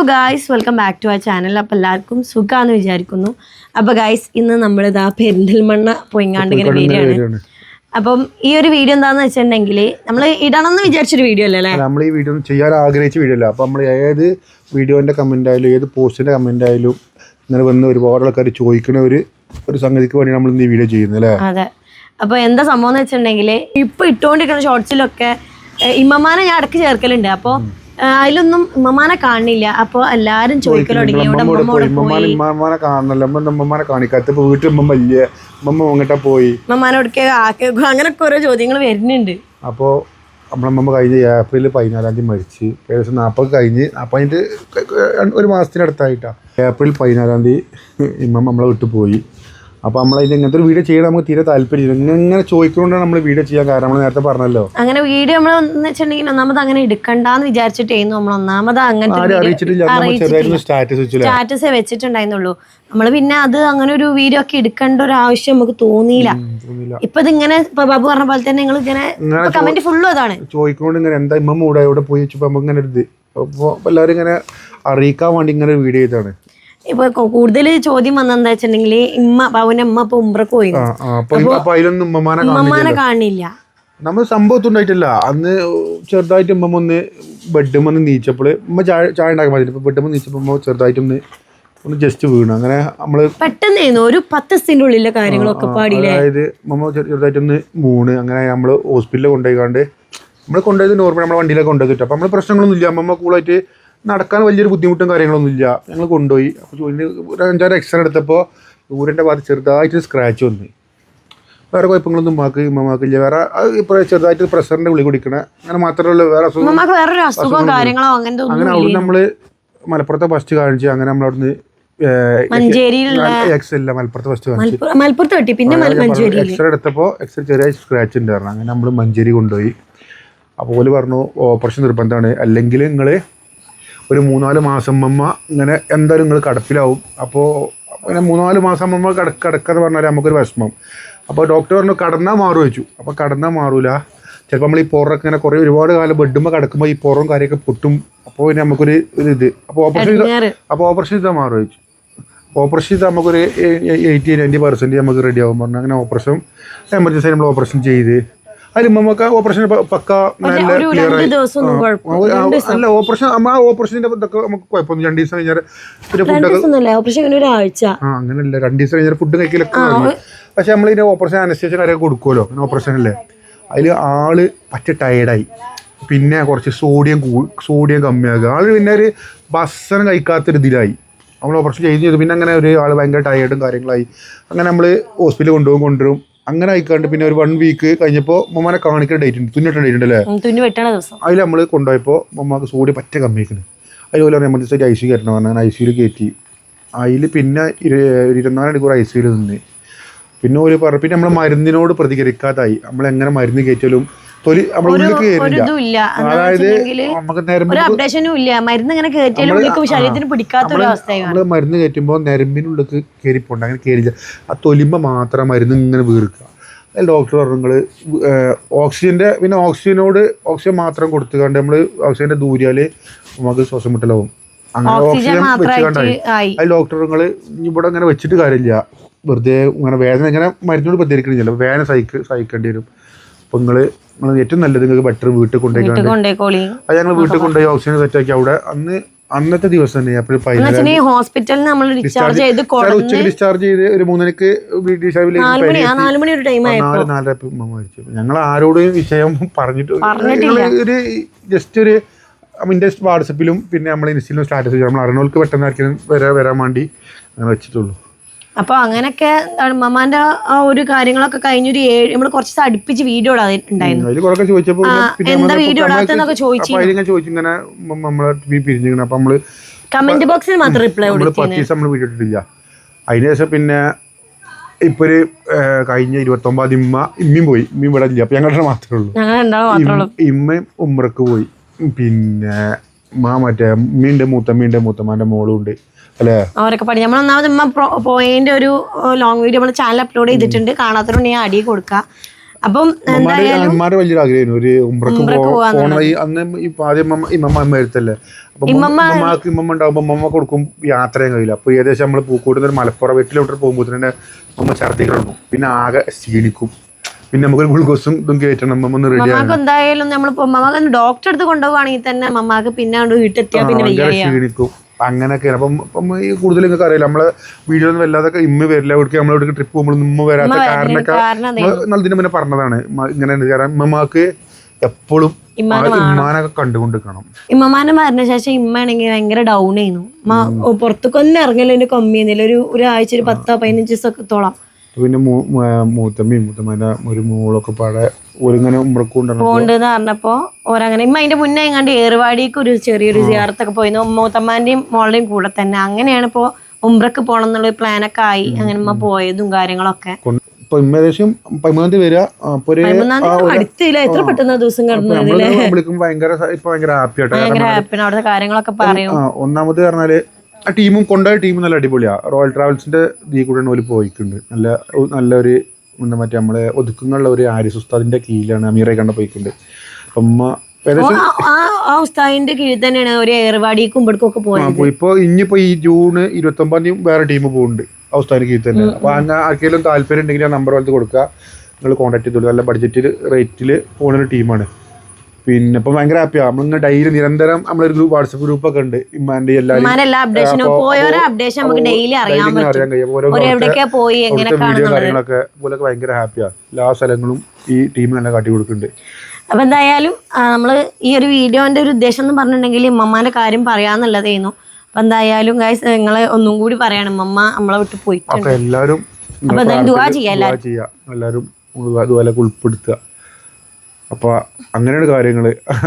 Hello guys, welcome back to our channel. അപ്പോൾ എല്ലാവർക്കും സുഖമാണെന്ന് വിചാരിക്കുന്നു. അപ്പോൾ ഗായ്സ്, ഇന്ന് നമ്മളിതാ പെരിന്തൽമണ്ണ പോയിങ്ങാണ്ട് ഇങ്ങനെ വരികയാണ്. അപ്പം ഈ ഒരു വീഡിയോ എന്താണെന്ന് വെച്ചിട്ടുണ്ടെങ്കിൽ നമ്മൾ ഇടണമെന്ന് വിചാരിച്ചൊരു വീഡിയോ അല്ലേ? നമ്മൾ ഈ വീഡിയോ ചെയ്യാൻ ആഗ്രഹിച്ച വീഡിയോ അല്ല. അപ്പം നമ്മൾ ഏത് വീഡിയോൻ്റെ കമൻ്റ് ആയാലും ഏത് പോസ്റ്റിൻ്റെ കമൻ്റ് ആയാലും ഇങ്ങനെ വന്ന് ഒരുപാട് ആൾക്കാർ ചോദിക്കുന്ന ഒരു സംഗതിക്ക് വേണ്ടി നമ്മൾ ഇന്ന് ഈ വീഡിയോ ചെയ്യുന്നത് അല്ലേ? അതെ. അപ്പോൾ എന്താ സംഭവം എന്ന് വെച്ചിട്ടുണ്ടെങ്കിൽ ഇപ്പോൾ ഇട്ടുകൊണ്ടിരിക്കുന്ന ഷോർട്സിലൊക്കെ ഇമ്മമാനെ ഞാൻ ഇടയ്ക്ക് ചേർക്കലുണ്ട്. അപ്പോൾ അതിലൊന്നും ഉമ്മമാനെ കാണില്ല. അപ്പോൾ എല്ലാരും ചോദിക്കലോ ഉമ്മമാനെ കാണണല്ലോ, ഉമ്മമാനെ കാണിക്കാത്ത വീട്ടിൽ ഉമ്മ വലിയ ഉമ്മ അങ്ങോട്ടാ പോയി ഉമ്മമാനോടൊക്കെ ആക്കേക്കും അങ്ങനൊക്കെ ഓരോ ചോദ്യങ്ങൾ വരുന്നുണ്ട്. അപ്പോൾ നമ്മളമ്മ കഴിഞ്ഞ ഏപ്രിൽ 14 മരിച്ച് ഏകദേശം 40 കഴിഞ്ഞ് 45 ഒരു മാസത്തിനടുത്തായിട്ടാണ്. ഏപ്രിൽ 14 ഇമ്മ നമ്മളെ വിട്ടു പോയി. അപ്പോൾ നമ്മളതിന് ഇങ്ങനത്തെ ഒരു വീഡിയോ ചെയ്യാൻ നമുക്ക് തീരെ താല്പര്യമില്ല. ഇങ്ങനെ ചോദിക്കൊണ്ടാണ് നമ്മൾ വീഡിയോ ചെയ്യാൻ കാരണം. നമ്മൾ നേരത്തെ പറഞ്ഞല്ലോ, അങ്ങനെ വീഡിയോ നമ്മൾ വെച്ചിട്ടുണ്ടെങ്കിൽ ഒന്നാമത് അങ്ങനെ എടുക്കണ്ടെന്ന് വിചാരിച്ചിട്ടായിരുന്നു നമ്മൾ ഒന്നാമത് അങ്ങനത്തെ സ്റ്റാറ്റസ് വെച്ചിട്ടുണ്ടായിരുന്നുള്ളൂ. നമ്മൾ പിന്നെ അത് അങ്ങനെ ഒരു വീഡിയോ ഒക്കെ എടുക്കേണ്ട ഒരു ആവശ്യം നമുക്ക് തോന്നിയില്ല. ഇപ്പൊ ഇതിങ്ങനെ ബാബു പറഞ്ഞ പോലെ തന്നെ നിങ്ങൾ ഇങ്ങനെ കമന്റ് ഫുള്ളും അതാണ് ചോദിക്കൊണ്ട് ഇങ്ങനെ എന്താ ഇമ്മ മൂടെ എവിടെ പോയി വെച്ചപ്പോൾ നമുക്ക് ഇങ്ങനെ ഒരു ഇത് അപ്പോൾ എല്ലാവരും ഇങ്ങനെ അറിയിക്കാൻ വേണ്ടി ഇങ്ങനെ ഒരു വീഡിയോ ചെയ്താണ്. ഇപ്പൊ കൂടുതൽ ചോദ്യം വന്നെന്താ വെച്ചിട്ടുണ്ടെങ്കിൽ ബാബുവിന്റെ അമ്മ ഇപ്പൊ ഉംറക്ക് പോയി, ഉമ്മമാനെ കാണില്ല. നമ്മൾ സംഭവത്തുണ്ടായിട്ടില്ല. അന്ന് ചെറുതായിട്ട് ഉമ്മ ഒന്ന് ബെഡുമെന്ന് നീച്ചപ്പോൾ ഉമ്മ ചായ ഉണ്ടാക്കാൻ പറ്റില്ല. ഇപ്പൊ ബെഡുമെന്ന് നീച്ചപ്പോൾ ചെറുതായിട്ടൊന്ന് ജസ്റ്റ് വീണു. അങ്ങനെ നമ്മള് പെട്ടെന്ന് ഒരു 10 ദിവസത്തിന്റെ ഉള്ളിലെ കാര്യങ്ങളൊക്കെ പാടില്ലേ. അതായത് ഉമ്മ ചെറുതായിട്ടൊന്ന് മൂണ്. അങ്ങനെ നമ്മള് ഹോസ്പിറ്റലിൽ കൊണ്ടുപോയിക്കാണ്ട് നമ്മൾ കൊണ്ടുപോയത് നോർമൽ നമ്മളെ വണ്ടിയിലൊക്കെ കൊണ്ടുപോയിട്ട്. അപ്പൊ നമ്മള് പ്രശ്നങ്ങളൊന്നും ഇല്ല. അമ്മ കൂളായിട്ട് നടക്കാൻ വലിയൊരു ബുദ്ധിമുട്ടും കാര്യങ്ങളൊന്നും ഇല്ല. ഞങ്ങൾ കൊണ്ടുപോയി. അപ്പോൾ ഒരു 5-6 എക്സ്റേ എടുത്തപ്പോൾ ഊരിൻ്റെ ഭാഗത്ത് ചെറുതായിട്ട് സ്ക്രാച്ച് വന്നു. വേറെ കുഴപ്പങ്ങളൊന്നും ഉമ്മമാക്കില്ല. വേറെ ഇപ്പോൾ ചെറുതായിട്ട് പ്രഷറിൻ്റെ ഗുളിക കുടിക്കണേ, അങ്ങനെ മാത്രമല്ല വേറെ അസുഖം അങ്ങനെ അവിടുന്ന് നമ്മൾ മലപ്പുറത്തെ ഫസ്റ്റ് കാണിച്ച്. അങ്ങനെ നമ്മളവിടുന്ന് മലപ്പുറത്ത് ഫസ്റ്റ് കാണിച്ചു. എക്സ്റേ എടുത്തപ്പോൾ എക്സ്റേ ചെറിയ സ്ക്രാച്ച് ഉണ്ടായിരുന്നു. അങ്ങനെ നമ്മൾ മഞ്ചേരി കൊണ്ടുപോയി. അപ്പോൾ ഓല് പറഞ്ഞു ഓപ്പറേഷൻ നിർബന്ധമാണ്, അല്ലെങ്കിൽ നിങ്ങൾ ഒരു 3-4 മാസം അമ്മ ഇങ്ങനെ എന്തായാലും നിങ്ങൾ കിടപ്പിലാവും. അപ്പോൾ അങ്ങനെ 3-4 മാസം അമ്മ കിടക്കാന്ന് പറഞ്ഞാൽ നമുക്കൊരു വിഷമം. അപ്പോൾ ഡോക്ടർ പറഞ്ഞു കടന്നാൽ മാറും വെച്ചു. അപ്പോൾ കടന്നാൽ മാറൂല, ചിലപ്പോൾ നമ്മൾ ഈ പുറമൊക്കെ ഇങ്ങനെ കുറേ ഒരുപാട് കാലം ബെഡുമ്പോൾ കിടക്കുമ്പോൾ ഈ പുറം കാര്യമൊക്കെ പൊട്ടും. അപ്പോൾ പിന്നെ നമുക്കൊരു ഇത് അപ്പോൾ ഓപ്പറേഷൻ ചെയ്താൽ മാറും വെച്ചു. ഓപ്പറേഷൻ ചെയ്താൽ നമുക്കൊരു 80-90% നമുക്ക് റെഡി ആകും പറഞ്ഞു. അങ്ങനെ ഓപ്പറേഷൻ എമർജൻസി നമ്മൾ ഓപ്പറേഷൻ ചെയ്ത് അതിൽ നമുക്ക് ഓപ്പറേഷൻ പക്ക നല്ല ക്ലിയർ ആയി. അല്ല ഓപ്പറേഷൻ ആ ഓപ്പറേഷൻ്റെ ഇതൊക്കെ നമുക്ക് കുഴപ്പമൊന്നും 2 ദിവസം കഴിഞ്ഞാൽ പിന്നെ ഫുഡൊക്കെ അങ്ങനെയല്ല 2 ദിവസം കഴിഞ്ഞാൽ ഫുഡ് കഴിക്കലൊക്കെ. പക്ഷെ നമ്മൾ ഇതിൻ്റെ ഓപ്പറേഷൻ അനസ്തേഷ്യ കാര്യമൊക്കെ കൊടുക്കുമല്ലോ. അങ്ങനെ ഓപ്പറേഷൻ അല്ലേ, അതിൽ ആള് പറ്റ ടയർഡായി. പിന്നെ കുറച്ച് സോഡിയം കമ്മിയാകുക. ആള് പിന്നെ ഒരു ഭക്ഷണം കഴിക്കാത്തൊരു ഇതിലായി. നമ്മൾ ഓപ്പറേഷൻ ചെയ്ത് പിന്നെ അങ്ങനെ ഒരു ആൾ ഭയങ്കര ടയേർഡും കാര്യങ്ങളായി. അങ്ങനെ നമ്മൾ ഹോസ്പിറ്റലിൽ കൊണ്ടുവരും. അങ്ങനെ ആയിക്കാണ്ട് പിന്നെ ഒരു 1 വീക്ക് കഴിഞ്ഞപ്പോൾ മമ്മാനെ കാണിക്കുന്ന ഡേറ്റ് ഉണ്ട്, തുന്നിട്ട ഡേറ്റ് ഉണ്ടല്ലേ, അതിൽ നമ്മൾ കൊണ്ടുപോയപ്പോൾ മമ്മക്ക് സോഡിയം പറ്റ കമ്മിയാക്കുന്നത്. അതുപോലെ എമർജൻസി ആയിട്ട് ICU കയറ്റണം പറഞ്ഞാൽ ICU കയറ്റി. അതിൽ പിന്നെ 24 മണിക്കൂർ ICU നിന്ന്. പിന്നെ ഒരു പിന്നെ നമ്മൾ മരുന്നിനോട് പ്രതികരിക്കാതായി. നമ്മളെങ്ങനെ മരുന്ന് കയറ്റിയാലും തൊലി നമ്മുടെ ഉള്ളിൽ കയറില്ല. അതായത് നമുക്ക് നമ്മള് മരുന്ന് കയറ്റുമ്പോൾ ഞരമ്പിനുള്ളിൽ കയറിപ്പോണ്ട്, അങ്ങനെ കയറില്ല. ആ തൊലിമ്പ മാത്രം മരുന്ന് ഇങ്ങനെ വീർക്കുക. അതിൽ ഡോക്ടർ പറഞ്ഞു നിങ്ങൾ ഓക്സിജൻ്റെ പിന്നെ ഓക്സിജൻ മാത്രം കൊടുത്തുകൊണ്ട് നമ്മൾ ഓക്സിജൻ്റെ ദൂരിയാൽ നമുക്ക് ശ്വാസം മുട്ടലാവും. അങ്ങനെ ഓക്സിജൻ വെച്ചുകൊണ്ടായി. അതിൽ ഡോക്ടർ നിങ്ങൾ ഇവിടെ ഇങ്ങനെ വെച്ചിട്ട് കാര്യമില്ല, വെറുതെ ഇങ്ങനെ വേദന ഇങ്ങനെ മരുന്നോട് പ്രതികരിക്കണില്ല, വേദന സഹിക്കേണ്ടി വരും. അപ്പോൾ നിങ്ങൾ ഏറ്റവും നല്ലത് നിങ്ങൾക്ക് ബെറ്റർ വീട്ടിൽ കൊണ്ടുപോയി. അത് ഞങ്ങൾ വീട്ടിൽ കൊണ്ടുപോയി ഓക്സിജൻ സെറ്റാക്കി. അവിടെ അന്നത്തെ ദിവസം തന്നെ ഏപ്രിൽ 15 ഹോസ്പിറ്റലിൽ നമ്മൾ ഡിസ്ചാർജ് ചെയ്ത് ഉച്ചയ്ക്ക് ഡിസ്ചാർജ് ചെയ്ത് ഒരു 3 മണിക്ക് 4:30 മരിച്ചു. ഞങ്ങൾ ആരോടും വിഷയം പറഞ്ഞിട്ട് ഒരു ജസ്റ്റ് ഒരു അതിൻ്റെ വാട്സപ്പിലും പിന്നെ നമ്മൾ ഇൻസ്റ്റയിലും സ്റ്റാറ്റസ് ചെയ്യും. നമ്മൾ അറിയണവർക്ക് പെട്ടെന്ന് ആർക്കും വരാൻ വേണ്ടി അങ്ങനെ വെച്ചിട്ടുള്ളൂ. അപ്പോൾ അങ്ങനെയൊക്കെ മമ്മാന്റെ ആ ഒരു കാര്യങ്ങളൊക്കെ കഴിഞ്ഞൊരു നമ്മൾ കുറച്ച് അടുപ്പിച്ച് വീഡിയോ ഉണ്ടായിരുന്നു. എന്താ വീഡിയോ ഇടാത്തെന്നൊക്കെ ചോദിച്ചു. കമന്റ് ബോക്സിൽ മാത്രം റിപ്ലൈ കൊടുത്തു. 10 ദിവസം നമ്മൾ വീഡിയോ ഇട്ടിട്ടില്ല. അതിനുശേഷം പിന്നെ ഇപ്പൊ ഒരു കഴിഞ്ഞ 29 ഇമ്മയും പോയി. ഇമ്മയും ഇവിടെ ഇല്ല. അപ്പൊ ഞങ്ങളുടെ മാത്രമേ ഉള്ളൂ. ഇമ്മയും ഉമ്രക്ക് പോയി. പിന്നെ മറ്റേ ഉമ്മയുണ്ട്, മൂത്തമ്മാന്റെ മോളും ഉണ്ട് അല്ലേ. അവരൊക്കെ പഠിക്കും. നമ്മൾ ഒന്നാമത് ഉമ്മ പോയതിന്റെ ഒരു ലോങ് വീഡിയോ നമ്മൾ ചാനൽ അപ്ലോഡ് ചെയ്തിട്ടുണ്ട്. കാണാത്തവരുണ്ട് ഞാൻ അടിയിൽ കൊടുക്കാം. അപ്പം അമ്മമാരെ വലിയൊരു ആഗ്രഹമായിരുന്നു ഒരു ഉംറക്ക് പോകണം. അന്ന് ഇപ്പൊ ആദ്യം ഇമ്മമ്മ വരുത്തല്ലേ, അപ്പൊ ഇമ്മമ്മക്ക് ഇമ്മമ്മ ഉണ്ടാകുമ്പോൾ ഇമ്മമ്മ കൊടുക്കും യാത്ര ചെയ്യാൻ കഴിയില്ല. അപ്പൊ ഏകദേശം നമ്മൾ പൂക്കോട്ട് മലപ്പുറം വീട്ടിലോട്ട് പോകുമ്പോൾ തന്നെ അമ്മ ഛർദ്ദി കിടക്കും, പിന്നെ ആകെ ക്ഷീണിക്കും, പിന്നെ നമുക്ക് ഗുൾഗോസും ഇതും കയറ്റണം. മമ്മ റെഡി ആകും. എന്തായാലും നമ്മൾ ഡോക്ടറെ അടുത്ത് കൊണ്ടുപോവാണെങ്കിൽ തന്നെ മമ്മാക്ക് പിന്നെ വീട്ടിലെത്തിയാൽ പിന്നെ ക്ഷീണിക്കും. അങ്ങനെയൊക്കെയാണ്. അപ്പം ഈ കൂടുതൽ നിങ്ങൾക്ക് അറിയില്ല, നമ്മളെ വീഡിയോ ഒന്നും വല്ലാതെ ഇമ്മ വരില്ല, അവർക്ക് നമ്മളെവിടേക്ക് ട്രിപ്പ് പോകുമ്പോൾ ഇമ്മ വരാത്ത കാരണമൊക്കെ ഇതിന് മുന്നേ പറഞ്ഞതാണ്. ഇങ്ങനെയാണ് കാരണം ഇമ്മമാക്ക് എപ്പോഴും ഇമ്മാനൊക്കെ കണ്ടുകൊണ്ടിരിക്കണം. ഇമ്മമാനെ മരണ ശേഷം ഇമ്മയാണെങ്കിൽ ഭയങ്കര ഡൗൺ ചെയ്യുന്നു, പുറത്തേക്കൊന്നും ഇറങ്ങല്ലോ, കമ്മിയൊന്നുമില്ല. ഒരാഴ്ച ഒരു 10-15 ദിവസത്തോളം. പിന്നെ മൂത്തമ്മേന്റെ ഒരു മോളൊക്കെ പാടെ ഒരിങ്ങനെ പോണ്ടെന്ന് പറഞ്ഞപ്പോ ഓരങ്ങനെ ഇമ്മ അതിന്റെ മുന്നേ എങ്ങാണ്ട് ഏറുവാടിക്ക് ഒരു ചെറിയൊരു സിയാറത്തൊക്കെ പോയിരുന്നു, മൂത്തമ്മാന്റെയും മോളുടെയും കൂടെ തന്നെ. അങ്ങനെയാണ് ഇപ്പോ ഉംറക്ക് പോണം എന്നുള്ള പ്ലാനൊക്കെ ആയി. അങ്ങനെ ഉമ്മ പോയതും കാര്യങ്ങളൊക്കെ. അടുത്തില്ല, എത്ര പെട്ടെന്ന് ദിവസം കിടന്നു. ഭയങ്കര ഹാപ്പിയാണ്. അവിടുത്തെ കാര്യങ്ങളൊക്കെ പറയും. ഒന്നാമത് പറഞ്ഞാല് ആ ടീമും കൊണ്ടുപോയ ടീം നല്ല അടിപൊളിയാണ്. റോയൽ ട്രാവൽസിന്റെ ഇതിൽ കൂടെ ഓല് പോയിട്ടുണ്ട്. നല്ലൊരു മറ്റേ നമ്മളെ ഒതുക്കുന്നുള്ള ഒരു ആരിസ് ഉസ്താദിന്റെ കീഴിലാണ് അമീറെ കണ്ട പോയിട്ടുണ്ട്. അപ്പം ആ ഉസ്താദിന്റെ കീഴിൽ തന്നെയാണ് ഒരു ഏർവാടിക്കും ഇവിടേക്കൊക്കെ പോയത്. ഇനിയിപ്പോ ഈ ജൂൺ 29 വേറെ ടീം പോകുന്നുണ്ട് ആ ഉസ്താദിന്റെ കീഴിൽ തന്നെ. അപ്പൊ ആർക്കെങ്കിലും താല്പര്യം ഉണ്ടെങ്കിൽ ആ നമ്പർ വലത്ത് കൊടുക്കുക, നിങ്ങൾ കോൺടാക്ട് ചെയ്തോളൂ. നല്ല ബഡ്ജറ്റിൽ റേറ്റിൽ പോകുന്ന ഒരു ടീമാണ്. പിന്നെ ഇപ്പൊ ഭയങ്കര ഹാപ്പിയാണ്. നമ്മളിങ്ങനെ ഡെയിലി നിരന്തരം നമ്മളൊരു വാട്സപ്പ് ഗ്രൂപ്പ് ഒക്കെ ഉണ്ട് ഇമ്മാന്റെ എല്ലാവരും വീഡിയോ കാര്യങ്ങളൊക്കെ പോലൊക്കെ ഭയങ്കര ഹാപ്പിയാണ്. എല്ലാ സ്ഥലങ്ങളും ഈ ടീം നല്ല കാട്ടി കൊടുക്കുന്നുണ്ട്. അപ്പൊ എന്തായാലും നമ്മള് ഈ ഒരു വീഡിയോന്റെ ഒരു ഉദ്ദേശം എന്ന് പറഞ്ഞിട്ടുണ്ടെങ്കിൽ ഇമ്മമാന്റെ കാര്യം പറയാന്നുള്ളതായിരുന്നു. അപ്പൊ എന്തായാലും ഗൈസ് നിങ്ങളെ ഒന്നും കൂടി പറയണം, ഇമ്മ നമ്മളെ വിട്ട് പോയി. അപ്പൊ എല്ലാരും എല്ലാരും അതുപോലെ ഉൾപ്പെടുത്തുക. അപ്പോൾ അങ്ങനെയാണ് കാര്യങ്ങൾ.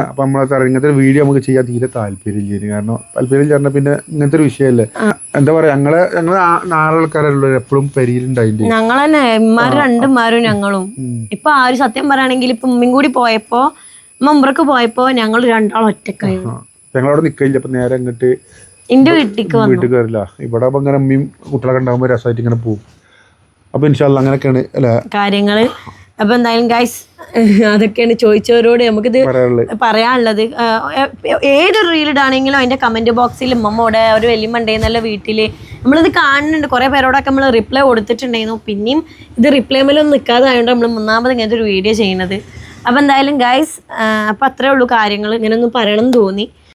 അപ്പം നമ്മളെ ഇങ്ങനത്തെ ഒരു വീഡിയോ നമുക്ക് ചെയ്യാൻ തീരെ താല്പര്യമില്ല. കാരണം താല്പര്യം പറഞ്ഞാൽ പിന്നെ ഇങ്ങനത്തെ ഒരു വിഷയമല്ലേ. എന്താ പറയാ, ഞങ്ങള് 4 ആൾക്കാരുള്ള എപ്പോഴും പെരിയിലുണ്ടായിട്ട് ഞങ്ങൾ തന്നെ രണ്ടുമാരും ഞങ്ങളും. ഇപ്പൊ ആ ഒരു സത്യം പറയുകയാണെങ്കിൽ ഇപ്പൊ ഉമ്മയും കൂടി പോയപ്പോ ഉംറക്ക് പോയപ്പോ ഞങ്ങൾ 2 ആൾ ഒറ്റക്കായി. ഞങ്ങളവിടെ നിൽക്കില്ല. അപ്പൊ നേരെ അങ്ങോട്ട് എന്റെ വീട്ടിൽ കയറില്ല. ഇവിടെ അപ്പൊ ഇങ്ങനെ അമ്മയും കുട്ടികളൊക്കെ ഉണ്ടാകുമ്പോൾ രസമായിട്ട് ഇങ്ങനെ പോകും. അപ്പൊ ഇൻഷാ അല്ലാഹ് അങ്ങനെയൊക്കെയാണ് അല്ലേ കാര്യങ്ങള്. അപ്പൊ എന്തായാലും ഗൈസ് അതൊക്കെയാണ് ചോദിച്ചവരോട് നമുക്കിത് പറയാനുള്ളത്. ഏതൊരു റീലിടാണെങ്കിലും അതിന്റെ കമന്റ് ബോക്സിൽ ഉമ്മമ്മോടെ ഒരു വലിയമ്മണ്ടെന്നല്ല വീട്ടില് നമ്മളിത് കാണുന്നുണ്ട്. കുറെ പേരോടൊക്കെ നമ്മൾ റിപ്ലൈ കൊടുത്തിട്ടുണ്ടായിരുന്നു. പിന്നെയും ഇത് റിപ്ലൈ മേലൊന്നും നിൽക്കാതായതുകൊണ്ട് നമ്മൾ 3ാമത് ഇങ്ങനത്തെ ഒരു വീഡിയോ ചെയ്യുന്നത്. അപ്പൊ എന്തായാലും ഗൈസ് അപ്പൊ അത്രേ ഉള്ളൂ കാര്യങ്ങൾ. ഇങ്ങനെയൊന്നും പറയണം എന്ന് തോന്നി.